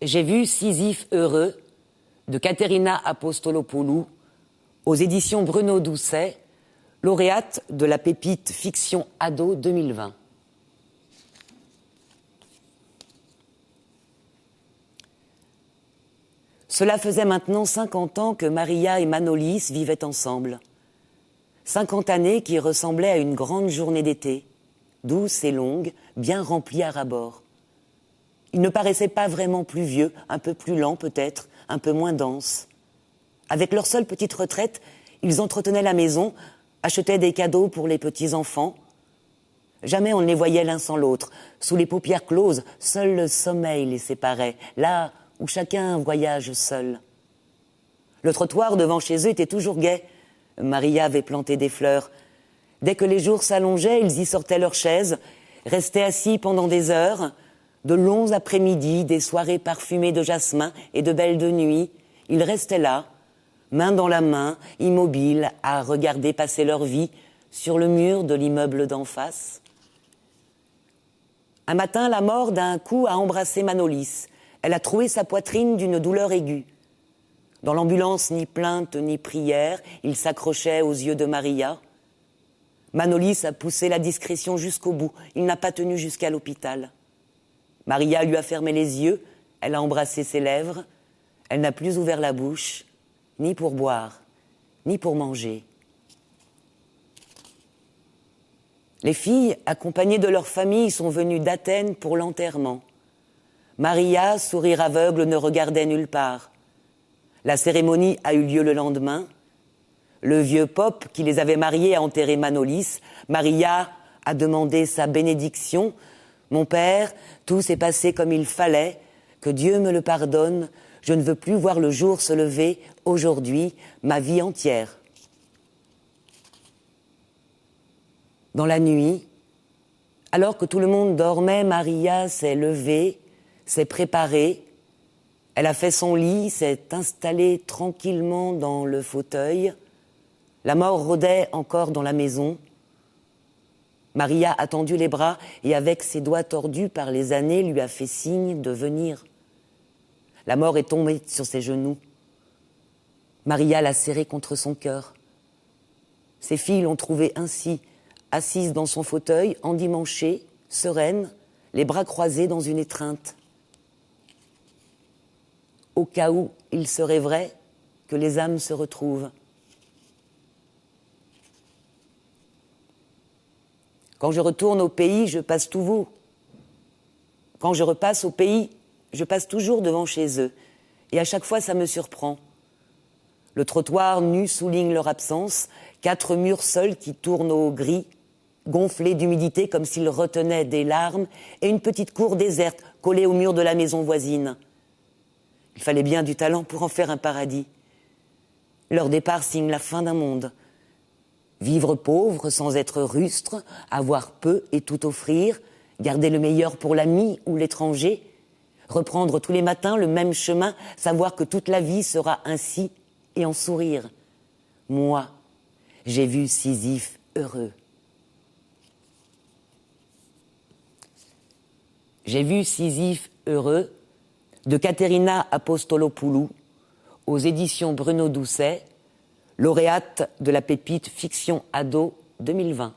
J'ai vu Sisyphe heureux de Caterina Apostolopoulou aux éditions Bruno Doucet, lauréate de la pépite Fiction Ado 2020. Cela faisait maintenant 50 ans que Maria et Manolis vivaient ensemble. 50 années qui ressemblaient à une grande journée d'été, douce et longue, bien remplie à ras-bord. Ils ne paraissaient pas vraiment plus vieux, un peu plus lents peut-être, un peu moins denses. Avec leur seule petite retraite, ils entretenaient la maison, achetaient des cadeaux pour les petits-enfants. Jamais on ne les voyait l'un sans l'autre. Sous les paupières closes, seul le sommeil les séparait, là où chacun voyage seul. Le trottoir devant chez eux était toujours gai. Maria avait planté des fleurs. Dès que les jours s'allongeaient, ils y sortaient leurs chaises, restaient assis pendant des heures, de longs après-midi, des soirées parfumées de jasmin et de belles de nuit. Ils restaient là, main dans la main, immobiles, à regarder passer leur vie sur le mur de l'immeuble d'en face. Un matin, la mort d'un coup a embrassé Manolis. Elle a troué sa poitrine d'une douleur aiguë. Dans l'ambulance, ni plainte ni prière, il s'accrochait aux yeux de Maria. Manolis a poussé la discrétion jusqu'au bout. Il n'a pas tenu jusqu'à l'hôpital. Maria lui a fermé les yeux, elle a embrassé ses lèvres. Elle n'a plus ouvert la bouche, ni pour boire, ni pour manger. Les filles, accompagnées de leur famille, sont venues d'Athènes pour l'enterrement. Maria, sourire aveugle, ne regardait nulle part. La cérémonie a eu lieu le lendemain. Le vieux Pope qui les avait mariés a enterré Manolis. Maria a demandé sa bénédiction. « Mon père, tout s'est passé comme il fallait. Que Dieu me le pardonne. Je ne veux plus voir le jour se lever aujourd'hui, ma vie entière. » Dans la nuit, alors que tout le monde dormait, Maria s'est levée, s'est préparée. Elle a fait son lit, s'est installée tranquillement dans le fauteuil. La mort rôdait encore dans la maison. Maria a tendu les bras et avec ses doigts tordus par les années lui a fait signe de venir. La mort est tombée sur ses genoux. Maria l'a serrée contre son cœur. Ses filles l'ont trouvée ainsi, assise dans son fauteuil, endimanchée, sereine, les bras croisés dans une étreinte. Au cas où il serait vrai que les âmes se retrouvent. Quand je retourne au pays, je passe tout beau. Quand je repasse au pays, je passe toujours devant chez eux. Et à chaque fois, ça me surprend. Le trottoir nu souligne leur absence, 4 murs seuls qui tournent au gris, gonflés d'humidité comme s'ils retenaient des larmes, et une petite cour déserte collée au mur de la maison voisine. Il fallait bien du talent pour en faire un paradis. Leur départ signe la fin d'un monde. Vivre pauvre sans être rustre, avoir peu et tout offrir, garder le meilleur pour l'ami ou l'étranger, reprendre tous les matins le même chemin, savoir que toute la vie sera ainsi et en sourire. Moi, j'ai vu Sisyphe heureux. J'ai vu Sisyphe heureux de Caterina Apostolopoulou aux éditions Bruno Doucet, lauréate de la pépite Fiction Ado 2020.